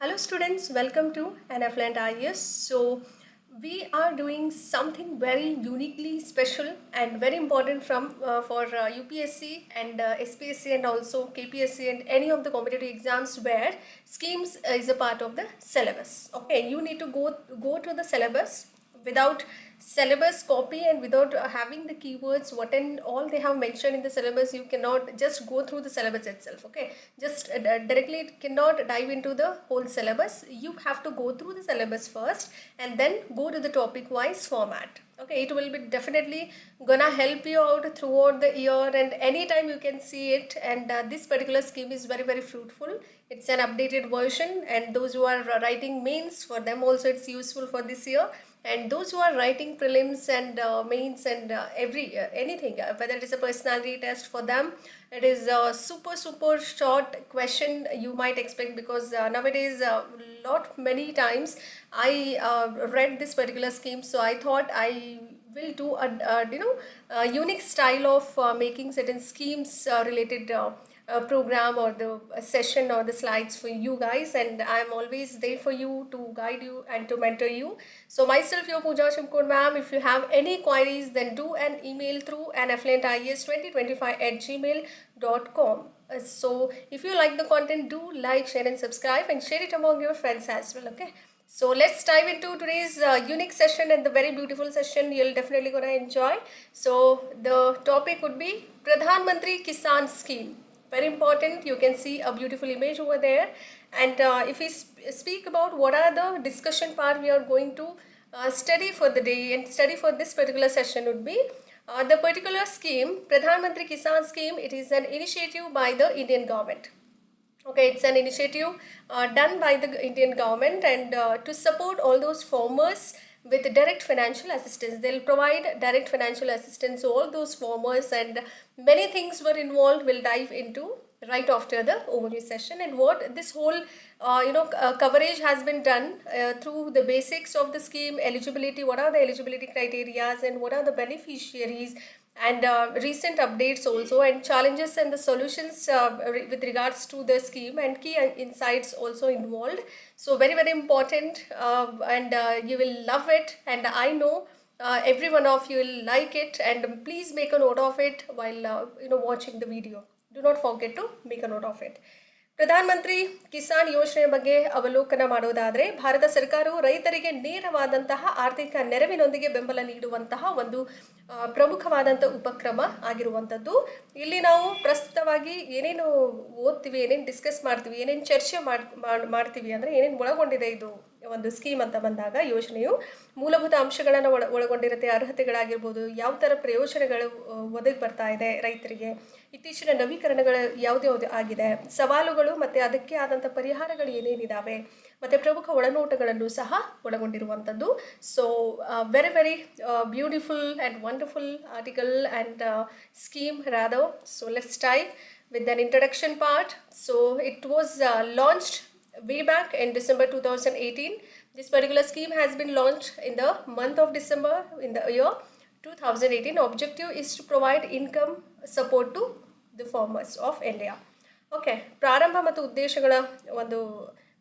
Hello students, welcome to NFLand IES. So we are doing something very uniquely special and very important for UPSC and SPSC and also KPSC and any of the competitive exams where schemes is a part of the syllabus. Okay, you need to go to the syllabus without syllabus copy and without having the keywords what and all they have mentioned in the syllabus. You cannot just go through the syllabus itself. Okay, just directly it cannot dive into the whole syllabus. You have to go through the syllabus first and then go to the topic wise format. Okay, it will be definitely gonna help you out throughout the year and anytime you can see it. And this particular scheme is very fruitful. It's an updated version, and those who are writing mains, for them also it's useful for this year. And those who are writing prelims and mains and anything, whether it is a personality test, for them it is a super short question you might expect, because nowadays many times I read this particular scheme, so I thought I will do a unique style of making certain schemes related program or the session or the slides for you guys, and I'm always there for you to guide you and to mentor you. So myself, your Pooja Chimkod ma'am, if you have any queries, then do an email through nflintis2025@gmail.com. So if you like the content, do like, share and subscribe and share it among your friends as well. Okay, so let's dive into today's unique session and the very beautiful session you'll definitely gonna enjoy. So the topic would be Pradhan Mantri Kisan Scheme. Very important. You can see a beautiful image over there. And if we speak about what are the discussion part we are going to study for the day and study for this particular session would be the particular scheme, Pradhan Mantri Kisan Scheme. It is an initiative by the Indian government. Okay, it's an initiative done by the Indian government, and to support all those farmers with direct financial assistance. They'll provide direct financial assistance to all those farmers, and many things were involved. We'll dive into right after the overview session, and what this whole coverage has been done through the basics of the scheme, eligibility, what are the eligibility criteria and what are the beneficiaries, and recent updates also, and challenges and the solutions with regards to the scheme, and key insights also involved. So very important, and you will love it, and I know every one of you will like it, and please make a note of it while watching the video. Do not forget to make a note of it. Pradhan Mantri Kisan ಯೋಜನೆ ಬಗ್ಗೆ ಅವಲೋಕನ ಮಾಡೋದಾದರೆ, ಭಾರತ ಸರ್ಕಾರವು ರೈತರಿಗೆ ನೇರವಾದಂತಹ ಆರ್ಥಿಕ ನೆರವಿನೊಂದಿಗೆ ಬೆಂಬಲ ನೀಡುವಂತಹ ಒಂದು ಪ್ರಮುಖವಾದಂಥ ಉಪಕ್ರಮ ಆಗಿರುವಂಥದ್ದು. ಇಲ್ಲಿ ನಾವು ಪ್ರಸ್ತುತವಾಗಿ ಏನೇನು ಓದ್ತೀವಿ, ಏನೇನು ಡಿಸ್ಕಸ್ ಮಾಡ್ತೀವಿ, ಏನೇನು ಚರ್ಚೆ ಮಾಡ್ತೀವಿ ಅಂದರೆ ಏನೇನು ಒಳಗೊಂಡಿದೆ ಇದು ಒಂದು ಸ್ಕೀಮ್ ಅಂತ ಬಂದಾಗ, ಯೋಜನೆಯು ಮೂಲಭೂತ ಅಂಶಗಳನ್ನು ಒಳಗೊಂಡಿರುತ್ತೆ. ಅರ್ಹತೆಗಳಾಗಿರ್ಬೋದು, ಯಾವ ಥರ ಪ್ರಯೋಜನಗಳು ಒದಗಿ ಬರ್ತಾ ಇದೆ ರೈತರಿಗೆ, ಇತ್ತೀಚಿನ ನವೀಕರಣಗಳು ಯಾವ್ದು ಆಗಿದೆ, ಸವಾಲುಗಳು ಮತ್ತು ಅದಕ್ಕೆ ಆದಂಥ ಪರಿಹಾರಗಳು ಏನೇನಿದ್ದಾವೆ, ಮತ್ತು ಪ್ರಮುಖ ಒಳನೋಟಗಳನ್ನು ಸಹ ಒಳಗೊಂಡಿರುವಂಥದ್ದು. So very beautiful and wonderful article and scheme rather. So let's dive with an introduction part. So it was launched way back in December 2018. This particular scheme has been launched in the month of December in the year 2018. Objective is to provide income support to the farmers of India. Okay, ಪ್ರಾರಂಭ ಮತ್ತು ಉದ್ದೇಶಗಳ ಒಂದು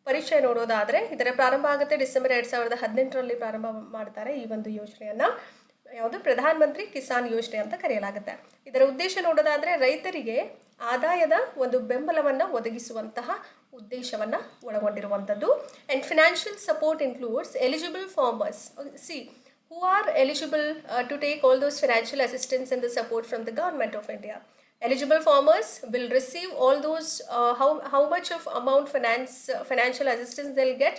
ಪರಿಚಯ ನೋಡೋದಾದರೆ, ಇದರ ಪ್ರಾರಂಭ ಆಗುತ್ತೆ December 2018ರಲ್ಲಿ ಪ್ರಾರಂಭ ಮಾಡ್ತಾರೆ ಈ ಒಂದು ಯೋಜನೆಯನ್ನು. ಯಾವುದು ಪ್ರಧಾನ ಮಂತ್ರಿ ಕಿಸಾನ್ ಯೋಜನೆ ಅಂತ ಕರೆಯಲಾಗುತ್ತೆ. ಇದರ ಉದ್ದೇಶ ನೋಡೋದಾದರೆ, ರೈತರಿಗೆ ಆದಾಯದ ಒಂದು ಬೆಂಬಲವನ್ನು ಒದಗಿಸುವಂತಹ ಉದ್ದೇಶವನ್ನು ಒಳಗೊಂಡಿರುವಂಥದ್ದು. And financial support includes eligible farmers. ಸಿ who are eligible to take all those financial assistance and the support from the government of India. Eligible farmers will receive all those how much of amount financial assistance they'll get,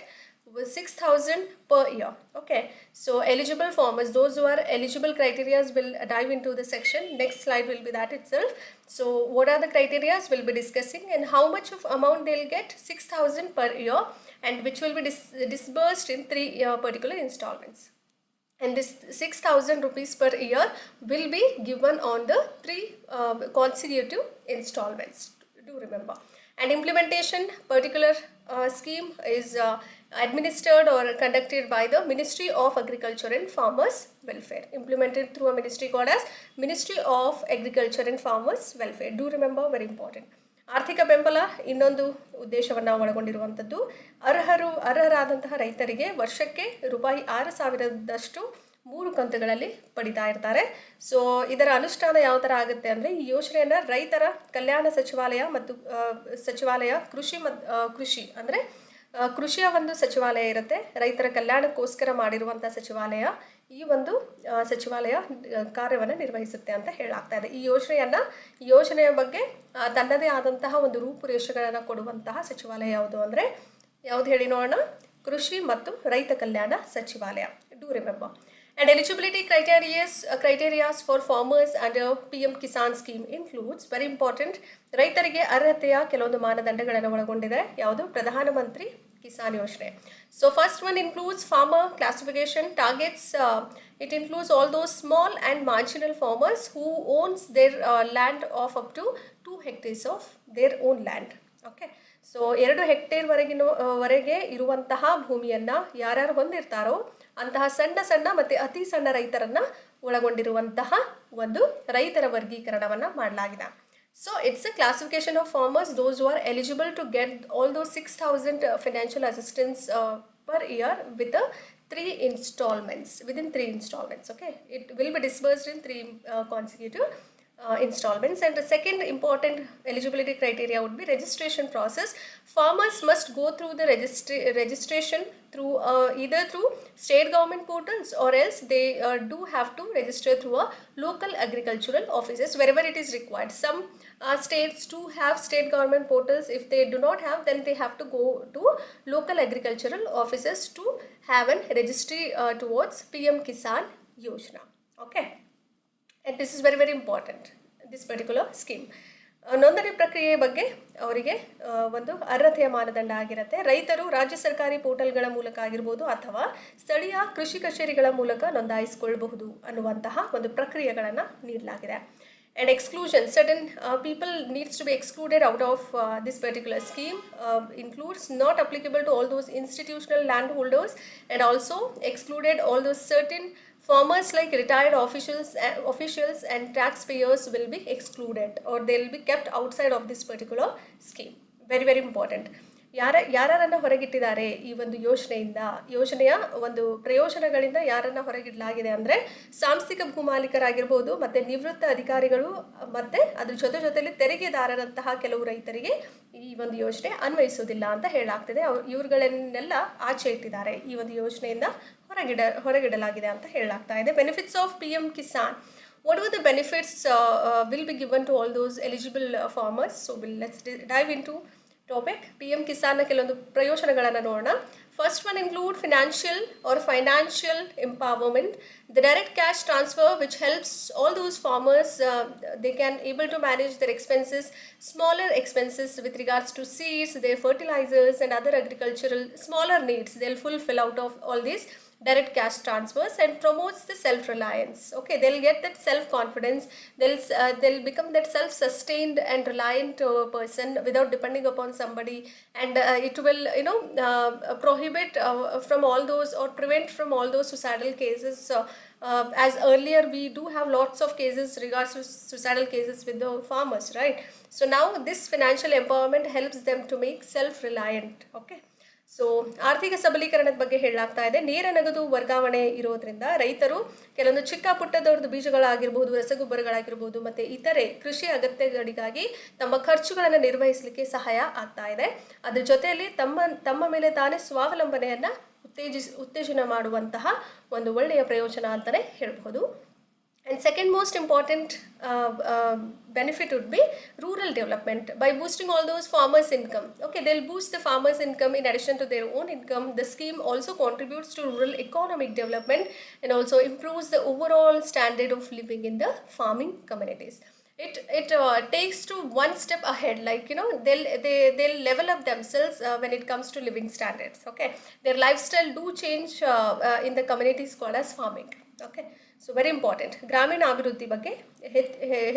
6,000 per year. Okay, so eligible farmers, those who are eligible criteria, will dive into the section. Next slide will be that itself. So what are the criteria we'll be discussing, and how much of amount they'll get, 6,000 per year, and which will be disbursed in 3 particular installments. And this 6,000 rupees per year will be given on the 3 consecutive installments. Do remember. And implementation, particular scheme is administered or conducted by the Ministry of Agriculture and Farmers Welfare. Implemented through a ministry called as Ministry of Agriculture and Farmers Welfare. Do remember, very important. ಆರ್ಥಿಕ ಬೆಂಬಲ ಇನ್ನೊಂದು ಉದ್ದೇಶವನ್ನು ಒಳಗೊಂಡಿರುವಂಥದ್ದು. ಅರ್ಹರಾದಂತಹ ರೈತರಿಗೆ ವರ್ಷಕ್ಕೆ ರೂಪಾಯಿ 6,000ದಷ್ಟು 3 ಕಂತುಗಳಲ್ಲಿ ಪಡಿತಾ ಇರ್ತಾರೆ. ಸೊ ಇದರ ಅನುಷ್ಠಾನ ಯಾವ ಥರ ಆಗುತ್ತೆ ಅಂದರೆ, ಈ ಯೋಜನೆಯನ್ನು ರೈತರ ಕಲ್ಯಾಣ ಸಚಿವಾಲಯ ಮತ್ತು ಕೃಷಿ ಅಂದರೆ ಕೃಷಿಯ ಒಂದು ಸಚಿವಾಲಯ ಇರುತ್ತೆ, ರೈತರ ಕಲ್ಯಾಣಕ್ಕೋಸ್ಕರ ಮಾಡಿರುವಂಥ ಸಚಿವಾಲಯ. ಈ ಒಂದು ಸಚಿವಾಲಯ ಕಾರ್ಯವನ್ನು ನಿರ್ವಹಿಸುತ್ತೆ ಅಂತ ಹೇಳಲಾಗ್ತಾ ಇದೆ. ಈ ಯೋಜನೆಯ ಬಗ್ಗೆ ತನ್ನದೇ ಆದಂತಹ ಒಂದು ರೂಪುರೇಷೆಗಳನ್ನು ಕೊಡುವಂತಹ ಸಚಿವಾಲಯ ಯಾವುದು ಹೇಳಿ ನೋಡೋಣ? ಕೃಷಿ ಮತ್ತು ರೈತ ಕಲ್ಯಾಣ ಸಚಿವಾಲಯ. Do remember. And eligibility criteria for farmers under PM Kisan scheme includes, very important, ರೈತರಿಗೆ ಅರ್ಹತೆಯ ಕೆಲವೊಂದು ಮಾನದಂಡಗಳನ್ನು ಒಳಗೊಂಡಿದೆ. ಯಾವುದು? ಪ್ರಧಾನ ಮಂತ್ರಿ ಕಿಸಾನ್ ಯೋಜನೆ. So first one includes farmer classification targets. It includes all those small and marginal farmers who owns their land of up to 2 hectares of their own land. Okay. So 2 hectare ವರೆಗೆ ಇರುವಂತಹ ಭೂಮಿಯನ್ನು ಯಾರ್ಯಾರು ಹೊಂದಿರ್ತಾರೋ ಅಂತಹ ಸಣ್ಣ ಮತ್ತು ಅತಿ ಸಣ್ಣ ರೈತರನ್ನು ಒಳಗೊಂಡಿರುವಂತಹ ಒಂದು ರೈತರ ವರ್ಗೀಕರಣವನ್ನು ಮಾಡಲಾಗಿದೆ. So it's a classification of farmers those who are eligible to get all those 6,000 financial assistance per year with a 3 installments, within 3 installments. Okay, it will be disbursed in 3 consecutive installments. And the second important eligibility criteria would be registration process. Farmers must go through the registration through either through state government portals, or else they do have to register through a local agricultural offices wherever it is required. Some states do have state government portals. If they do not have, then they have to go to local agricultural offices to have an registry towards PM Kisan Yojana. Okay. And this is very important, this particular scheme. ನೋಂದಣಿ ಪ್ರಕ್ರಿಯೆ ಬಗ್ಗೆ ಅವರಿಗೆ ಒಂದು ಅರ್ಹತೆಯ ಮಾನದಂಡ ಆಗಿರುತ್ತೆ. ರೈತರು ರಾಜ್ಯ ಸರ್ಕಾರಿ ಪೋರ್ಟಲ್ಗಳ ಮೂಲಕ ಆಗಿರ್ಬೋದು ಅಥವಾ ಸ್ಥಳೀಯ ಕೃಷಿ ಕಚೇರಿಗಳ ಮೂಲಕ ನೋಂದಾಯಿಸಿಕೊಳ್ಳಬಹುದು ಅನ್ನುವಂತಹ ಒಂದು ಪ್ರಕ್ರಿಯೆಗಳನ್ನು ನೀಡಲಾಗಿದೆ. And exclusion, certain people needs to be excluded out of this particular scheme, includes not applicable to all those institutional landholders, and also excluded all those certain farmers like retired officials and taxpayers will be excluded, or they will be kept outside of this particular scheme. Very important. ಯಾರನ್ನು ಹೊರಗಿಟ್ಟಿದ್ದಾರೆ ಈ ಒಂದು ಯೋಜನೆಯ ಒಂದು ಪ್ರಯೋಜನಗಳಿಂದ ಯಾರನ್ನು ಹೊರಗಿಡಲಾಗಿದೆ ಅಂದರೆ, ಸಾಂಸ್ಥಿಕ ಭೂಮಾಲೀಕರಾಗಿರ್ಬೋದು, ಮತ್ತು ನಿವೃತ್ತ ಅಧಿಕಾರಿಗಳು, ಮತ್ತು ಅದ್ರ ಜೊತೆಲಿ ತೆರಿಗೆದಾರರಂತಹ ಕೆಲವು ರೈತರಿಗೆ ಈ ಒಂದು ಯೋಜನೆ ಅನ್ವಯಿಸೋದಿಲ್ಲ ಅಂತ ಹೇಳಲಾಗ್ತಿದೆ. ಇವ್ರುಗಳನ್ನೆಲ್ಲ ಆಚೆ ಇಟ್ಟಿದ್ದಾರೆ, ಈ ಒಂದು ಯೋಜನೆಯಿಂದ ಹೊರಗಿಡಲಾಗಿದೆ ಅಂತ ಹೇಳಲಾಗ್ತಾ ಇದೆ. Benefits of PM Kisan. What are the benefits will be given to all those eligible farmers? So let's dive into topic. PM Kisan ಕೆಲವೊಂದು ಪ್ರಯೋಜನಗಳನ್ನು ನೋಡೋಣ. First one include financial empowerment. The direct cash transfer which helps all those farmers, they can able to manage their smaller expenses with regards to seeds, their fertilizers and other agricultural smaller needs. They'll fulfill out of all these direct cash transfers, and promotes the self-reliance. Okay, they'll get that self-confidence. They'll become that self-sustained and reliant person without depending upon somebody, and it will prohibit from all those, or prevent from all those suicidal cases. As earlier we do have lots of cases regards to suicidal cases with the farmers, right? So now this financial empowerment helps them to make self-reliant. Okay. So ಆರ್ಥಿಕ ಸಬಲೀಕರಣದ ಬಗ್ಗೆ ಹೇಳಲಾಗ್ತಾ ಇದೆ. ನೇರ ನಗದು ವರ್ಗಾವಣೆ ಇರೋದ್ರಿಂದ ರೈತರು ಕೆಲವೊಂದು ಚಿಕ್ಕ ಪುಟ್ಟದವ್ರದ್ದು ಬೀಜಗಳಾಗಿರ್ಬೋದು, ರಸಗೊಬ್ಬರಗಳಾಗಿರ್ಬೋದು, ಮತ್ತು ಇತರೆ ಕೃಷಿ ಅಗತ್ಯಗಳಿಗಾಗಿ ತಮ್ಮ ಖರ್ಚುಗಳನ್ನು ನಿರ್ವಹಿಸಲಿಕ್ಕೆ ಸಹಾಯ ಆಗ್ತಾ ಇದೆ. ಅದ್ರ ಜೊತೆಯಲ್ಲಿ ತಮ್ಮ ಮೇಲೆ ತಾನೇ ಸ್ವಾವಲಂಬನೆಯನ್ನು ಉತ್ತೇಜನ ಮಾಡುವಂತಹ ಒಂದು ಒಳ್ಳೆಯ ಪ್ರಯೋಜನ ಅಂತಲೇ ಹೇಳ್ಬೋದು. And second most important benefit would be rural development. By boosting all those farmers' income. Okay, they'll boost the farmers' income in addition to their own income. The scheme also contributes to rural economic development and also improves the overall standard of living in the farming communities. It takes to one step ahead, like they'll level up themselves when it comes to living standards. Okay, their lifestyle do change in the communities called as farming. Okay, so very important. ಗ್ರಾಮೀಣ ಅಭಿವೃದ್ಧಿ ಬಗ್ಗೆ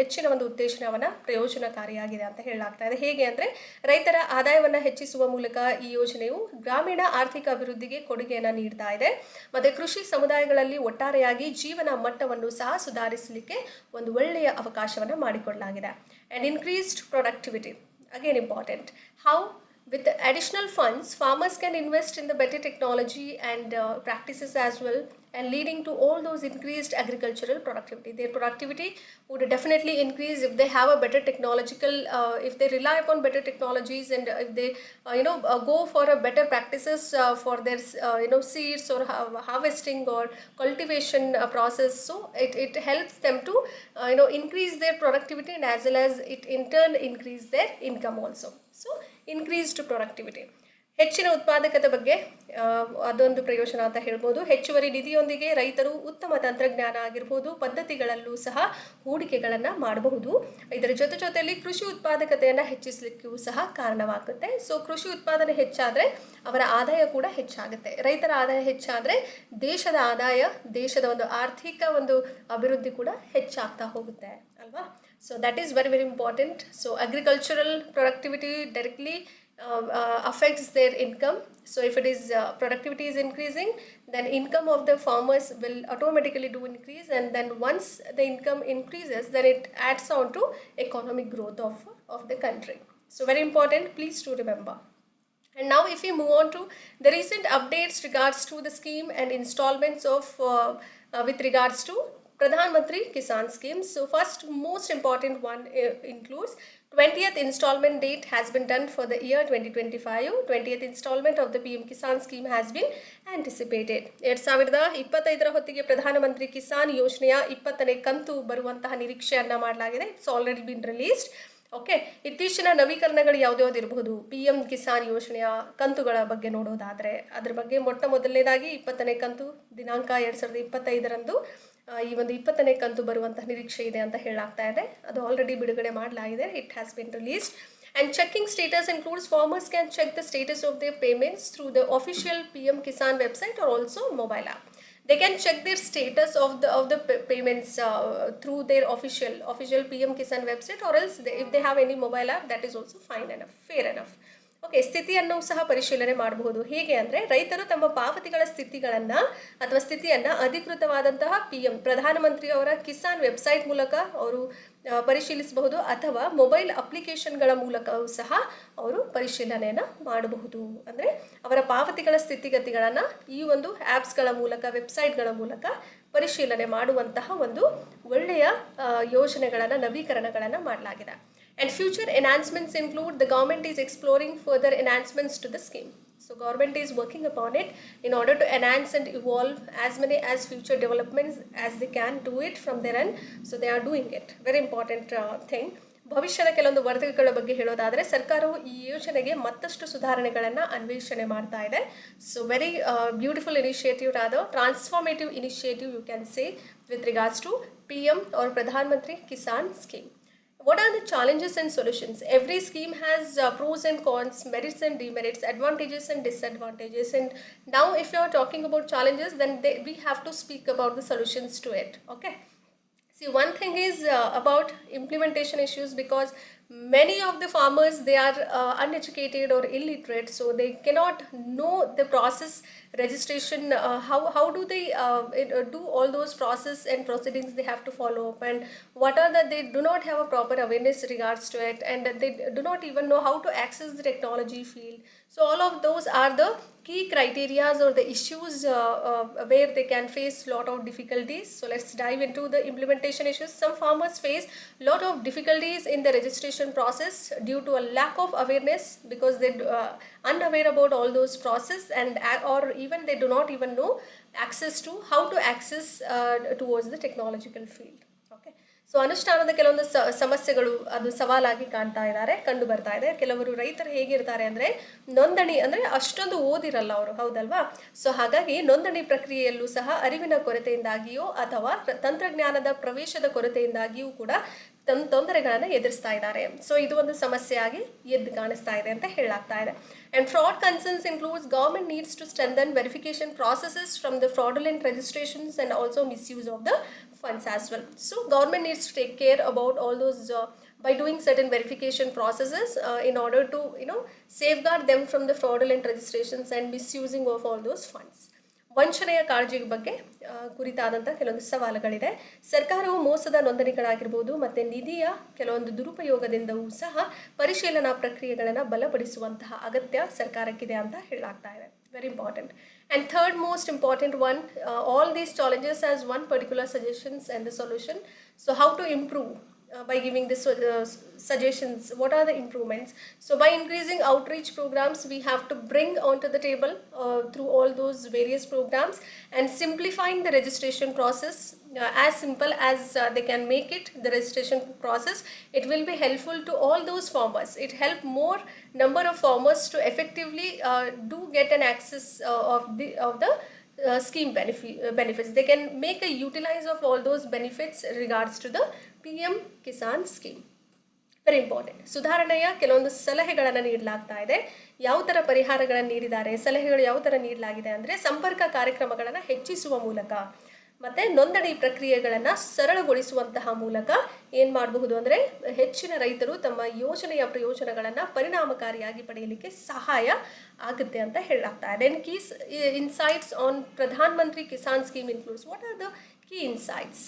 ಹೆಚ್ಚಿನ ಒಂದು ಉತ್ತೇಜನವನ್ನು ಪ್ರಯೋಜನಕಾರಿಯಾಗಿದೆ ಅಂತ ಹೇಳಲಾಗ್ತಾ ಇದೆ. ಹೇಗೆ ಅಂದರೆ, ರೈತರ ಆದಾಯವನ್ನು ಹೆಚ್ಚಿಸುವ ಮೂಲಕ ಈ ಯೋಜನೆಯು ಗ್ರಾಮೀಣ ಆರ್ಥಿಕ ಅಭಿವೃದ್ಧಿಗೆ ಕೊಡುಗೆಯನ್ನು ನೀಡ್ತಾ ಇದೆ, ಮತ್ತು ಕೃಷಿ ಸಮುದಾಯಗಳಲ್ಲಿ ಒಟ್ಟಾರೆಯಾಗಿ ಜೀವನ ಮಟ್ಟವನ್ನು ಸಹ ಸುಧಾರಿಸಲಿಕ್ಕೆ ಒಂದು ಒಳ್ಳೆಯ ಅವಕಾಶವನ್ನು ಮಾಡಿಕೊಡಲಾಗಿದೆ. And increased productivity. again important. How? With the additional funds, farmers can invest in the better technology and practices as well, and leading to all those increased agricultural productivity. Their productivity would definitely increase if they have a better technological, if they rely upon better technologies, and if they, go for a better practices for their, seeds or harvesting or cultivation process. So it helps them to, increase their productivity, and as well as it in turn increase their income also. So increased productivity. ಹೆಚ್ಚಿನ ಉತ್ಪಾದಕತೆ ಬಗ್ಗೆ ಅದೊಂದು ಪ್ರಯೋಜನ ಅಂತ ಹೇಳ್ಬೋದು. ಹೆಚ್ಚುವರಿ ನಿಧಿಯೊಂದಿಗೆ ರೈತರು ಉತ್ತಮ ತಂತ್ರಜ್ಞಾನ ಆಗಿರ್ಬೋದು ಪದ್ಧತಿಗಳಲ್ಲೂ ಸಹ ಹೂಡಿಕೆಗಳನ್ನು ಮಾಡಬಹುದು. ಇದರ ಜೊತೆಯಲ್ಲಿ ಕೃಷಿ ಉತ್ಪಾದಕತೆಯನ್ನು ಹೆಚ್ಚಿಸಲಿಕ್ಕೂ ಸಹ ಕಾರಣವಾಗುತ್ತೆ. ಸೊ ಕೃಷಿ ಉತ್ಪಾದನೆ ಹೆಚ್ಚಾದರೆ ಅವರ ಆದಾಯ ಕೂಡ ಹೆಚ್ಚಾಗುತ್ತೆ. ರೈತರ ಆದಾಯ ಹೆಚ್ಚಾದರೆ ದೇಶದ ಆದಾಯ, ದೇಶದ ಒಂದು ಆರ್ಥಿಕ ಒಂದು ಅಭಿವೃದ್ಧಿ ಕೂಡ ಹೆಚ್ಚಾಗ್ತಾ ಹೋಗುತ್ತೆ ಅಲ್ವಾ. So that is very very important. So agricultural productivity directly affects their income. So if it is productivity is increasing, then income of the farmers will automatically do increase, and then once the income increases, then it adds on to economic growth of the country. So very important, please to remember. And now if we move on to the recent updates regards to the scheme and installments of with regards to Pradhan Mantri Kisan scheme. So first most important one includes 20th installment date has been done for the year 2025. 20th installment of the PM Kisan scheme has been anticipated. 2025 ಹೊತ್ತಿಗೆ ಪ್ರಧಾನಮಂತ್ರಿ ಕಿಸಾನ್ ಯೋಜನೆಯ 20ನೇ ಕಂತು ಬರುವಂತಹ ನಿರೀಕ್ಷೆಯನ್ನ ಮಾಡಲಾಗಿದೆ. It's already been released. Okay, ಇತ್ತೀಚಿನ ನವೀಕರಣಗಳು ಯಾವ್ದು ಇರಬಹುದು PM ಕಿಸಾನ್ ಯೋಜನೆಯ ಕಂತುಗಳ ಬಗ್ಗೆ ನೋಡೋದಾದ್ರೆ, ಅದ್ರ ಬಗ್ಗೆ ಮೊದಲನೇದಾಗಿ 20ನೇ ಕಂತು ದಿನಾಂಕ 2025ರಂದು ಈ ಒಂದು 20ನೇ ಕಂತು ಬರುವಂತಹ ನಿರೀಕ್ಷೆ ಇದೆ ಅಂತ ಹೇಳಲಾಗ್ತಾ ಇದೆ. ಅದು ಆಲ್ರೆಡಿ ಬಿಡುಗಡೆ ಮಾಡಲಾಗಿದೆ. It has been released. And checking status includes farmers can check the status of their payments through the official PM Kisan website or also mobile app. They can check their status of the payments through their official PM Kisan website, or else if they have any mobile app, that is also fine enough, fair enough. Okay, ಸ್ಥಿತಿಯನ್ನು ಸಹ ಪರಿಶೀಲನೆ ಮಾಡಬಹುದು. ಹೇಗೆ ಅಂದರೆ, ರೈತರು ತಮ್ಮ ಪಾವತಿಗಳ ಸ್ಥಿತಿಯನ್ನು ಅಧಿಕೃತವಾದಂತಹ PM ಪ್ರಧಾನಮಂತ್ರಿ ಅವರ ಕಿಸಾನ್ ವೆಬ್ಸೈಟ್ ಮೂಲಕ ಅವರು ಪರಿಶೀಲಿಸಬಹುದು, ಅಥವಾ ಮೊಬೈಲ್ ಅಪ್ಲಿಕೇಶನ್ಗಳ ಮೂಲಕವೂ ಸಹ ಅವರು ಪರಿಶೀಲನೆಯನ್ನು ಮಾಡಬಹುದು. ಅಂದರೆ ಅವರ ಪಾವತಿಗಳ ಸ್ಥಿತಿಗತಿಗಳನ್ನು ಈ ಒಂದು ಆ್ಯಪ್ಸ್ಗಳ ಮೂಲಕ, ವೆಬ್ಸೈಟ್ಗಳ ಮೂಲಕ ಪರಿಶೀಲನೆ ಮಾಡುವಂತಹ ಒಂದು ಒಳ್ಳೆಯ ಯೋಜನೆಗಳನ್ನು, ನವೀಕರಣಗಳನ್ನು ಮಾಡಲಾಗಿದೆ. And future enhancements include the government is exploring further enhancements to the scheme. So government is working upon it in order to enhance and evolve as many as future developments as they can do it from their end. So they are doing it. Very important thing. ಭವಿಷ್ಯದ ಕೆಲವೊಂದು ವರದಿಗಳ ಬಗ್ಗೆ ಹೇಳೋದಾದರೆ, ಸರ್ಕಾರವು ಈ ಯೋಜನೆಗೆ ಮತ್ತಷ್ಟು ಸುಧಾರಣೆಗಳನ್ನು ಅನ್ವೇಷಣೆ ಮಾಡ್ತಾ ಇದೆ. So very beautiful initiative, rather transformative initiative you can say with regards to PM or Pradhan Mantri Kisan scheme. What are the challenges and solutions? Every scheme has pros and cons, merits and demerits, advantages and disadvantages. And now if you are talking about challenges, then we have to speak about the solutions to it. Okay. See, one thing is about implementation issues, because many of the farmers, they are uneducated or illiterate, so they cannot know the process, registration, how do they do all those process and proceedings they have to follow up, and what are that they do not have a proper awareness regards to it, and they do not even know how to access the technology field. So all of those are the key criterias or the issues where they can face lot of difficulties. So let's dive into the implementation issues. Some farmers face lot of difficulties in the registration process due to a lack of awareness, because they unaware about all those process, and or even they do not even know access to how to access towards the technological field. Okay. So ಅನುಷ್ಠಾನದ ಕೆಲವೊಂದು ಸಮಸ್ಯೆಗಳು ಅದು ಸವಾಲಾಗಿ ಕಂಡು ಬರ್ತಾ ಇದೆ. ಕೆಲವರು ರೈತರು ಹೇಗಿರ್ತಾರೆ ಅಂದರೆ, ನೋಂದಣಿ ಅಂದರೆ ಅಷ್ಟೊಂದು ಓದಿರಲ್ಲ ಅವರು, ಹೌದಲ್ವಾ. ಸೊ ಹಾಗಾಗಿ ನೋಂದಣಿ ಪ್ರಕ್ರಿಯೆಯಲ್ಲೂ ಸಹ ಅರಿವಿನ ಕೊರತೆಯಿಂದಾಗಿಯೋ ಅಥವಾ ತಂತ್ರಜ್ಞಾನದ ಪ್ರವೇಶದ ಕೊರತೆಯಿಂದಾಗಿಯೂ ಕೂಡ ತೊಂದರೆಗಳನ್ನು ಎದುರಿಸ್ತಾ ಇದ್ದಾರೆ. ಸೊ ಇದು ಒಂದು ಸಮಸ್ಯೆಯಾಗಿ ಎದ್ದು ಕಾಣಿಸ್ತಾ ಇದೆ ಅಂತ ಹೇಳಲಾಗ್ತಾ ಇದೆ. And fraud concerns includes government needs to strengthen verification processes from the fraudulent registrations and also misuse of the funds as well. So government needs to take care about all those by doing certain verification processes in order to safeguard them from the fraudulent registrations and misusing of all those funds. ವಂಚನೆಯ ಕಾಳಜಿ ಬಗ್ಗೆ ಕುರಿತಾದಂಥ ಕೆಲವೊಂದು ಸವಾಲುಗಳಿದೆ. ಸರ್ಕಾರವು ಮೋಸದ ನೋಂದಣಿಗಳಾಗಿರ್ಬೋದು ಮತ್ತು ನಿಧಿಯ ಕೆಲವೊಂದು ದುರುಪಯೋಗದಿಂದವೂ ಸಹ ಪರಿಶೀಲನಾ ಪ್ರಕ್ರಿಯೆಗಳನ್ನು ಬಲಪಡಿಸುವಂತಹ ಅಗತ್ಯ ಸರ್ಕಾರಕ್ಕಿದೆ ಅಂತ ಹೇಳಲಾಗ್ತಾ ಇದೆ. Very important. And third most important one, all these challenges has one particular suggestions and the solution. So how to improve? By giving the suggestions, what are the improvements? So by increasing outreach programs, we have to bring onto the table through all those various programs and simplifying the registration process as simple as they can make it, the registration process. It will be helpful to all those farmers. It help more number of farmers to effectively do get an access of the scheme benefits. They can make a utilize of all those benefits regards to the PM Kisan scheme. Very important. ಸುಧಾರಣೆಯ ಕೆಲವೊಂದು ಸಲಹೆಗಳನ್ನು ನೀಡಲಾಗ್ತಾ ಇದೆ. ಯಾವ ಥರ ಪರಿಹಾರಗಳನ್ನು ನೀಡಿದ್ದಾರೆ, ಸಲಹೆಗಳು ಯಾವ ಥರ ನೀಡಲಾಗಿದೆ ಅಂದರೆ ಸಂಪರ್ಕ ಕಾರ್ಯಕ್ರಮಗಳನ್ನು ಹೆಚ್ಚಿಸುವ ಮೂಲಕ ಮತ್ತು ನೋಂದಣಿ ಪ್ರಕ್ರಿಯೆಗಳನ್ನು ಸರಳಗೊಳಿಸುವಂತಹ ಮೂಲಕ ಏನು ಮಾಡಬಹುದು ಅಂದರೆ ಹೆಚ್ಚಿನ ರೈತರು ತಮ್ಮ ಯೋಜನೆಯ ಪ್ರಯೋಜನಗಳನ್ನು ಪರಿಣಾಮಕಾರಿಯಾಗಿ ಪಡೆಯಲಿಕ್ಕೆ ಸಹಾಯ ಆಗುತ್ತೆ ಅಂತ ಹೇಳಲಾಗ್ತಾ ಇದೆ. Then keys insights on Pradhan Mantri Kisan scheme includes what are the key insights.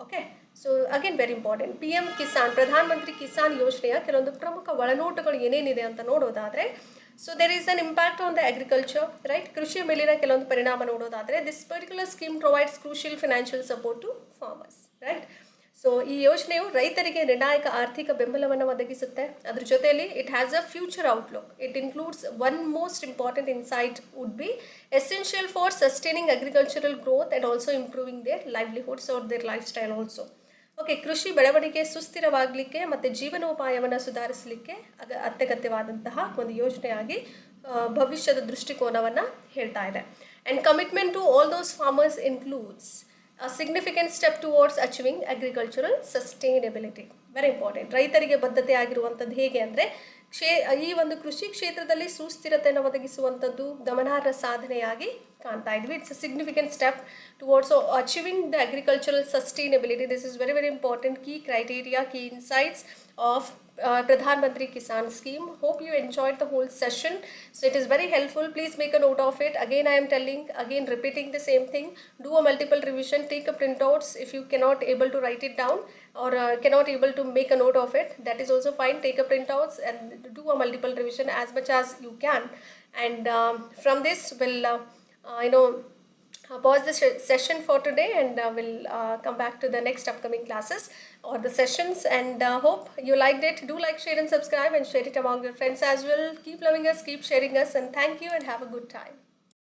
Okay, so again very important. P M Kisan, Pradhan Mantri Kisan ಯೋಜನೆಯ ಕೆಲವೊಂದು ಪ್ರಮುಖ ಒಳನೋಟಗಳು ಏನೇನಿದೆ ಅಂತ ನೋಡೋದಾದರೆ, so there is an impact on the agriculture, right. ಕೃಷಿಯ ಮೇಲಿನ ಕೆಲವೊಂದು ಪರಿಣಾಮ ನೋಡೋದಾದರೆ this particular scheme provides crucial financial support to farmers, right. So ಈ ಯೋಜನೆಯು ರೈತರಿಗೆ ನಿರ್ಣಾಯಕ ಆರ್ಥಿಕ ಬೆಂಬಲವನ್ನು ಒದಗಿಸುತ್ತೆ. ಅದ್ರ ಜೊತೆಯಲ್ಲಿ it has a future outlook. It includes one most important insight would be essential for sustaining agricultural growth and also improving their livelihoods or their lifestyle also. Okay, ಕೃಷಿ ಬೆಳವಣಿಗೆ ಸುಸ್ಥಿರವಾಗಲಿಕ್ಕೆ ಮತ್ತು ಜೀವನೋಪಾಯವನ್ನು ಸುಧಾರಿಸಲಿಕ್ಕೆ ಅತ್ಯಗತ್ಯವಾದಂತಹ ಒಂದು ಯೋಜನೆಯಾಗಿ ಭವಿಷ್ಯದ ದೃಷ್ಟಿಕೋನವನ್ನು ಹೇಳ್ತಾ ಇದೆ. And commitment to all those farmers includes a significant step towards achieving agricultural sustainability. Very important. ರೈತರಿಗೆ ಬದ್ಧತೆ ಆಗಿರುವಂಥದ್ದು ಹೇಗೆ ಅಂದರೆ ಈ ಒಂದು ಕೃಷಿ ಕ್ಷೇತ್ರದಲ್ಲಿ ಸುಸ್ಥಿರತೆಯನ್ನು ಒದಗಿಸುವಂಥದ್ದು ಗಮನಾರ್ಹ ಸಾಧನೆಯಾಗಿ ಕಾಣ್ತಾ ಇದ್ವಿ. It's a significant step towards achieving the agricultural sustainability. This is very very important key criteria, key insights of Pradhan Mantri Kisan scheme. Hope you enjoyed the whole session. So it is very helpful. Please make a note of it. Again, I am telling, again repeating the same thing. Do a multiple revision. Take a printouts if you cannot able to write it down or cannot able to make a note of it. That is also fine. Take a printouts and do a multiple revision as much as you can. And from this, we'll pause the session for today and we'll come back to the next upcoming classes or the sessions, and hope you liked it. Do like, share and subscribe and share it among your friends as well. Keep loving us, keep sharing us, and thank you and have a good time.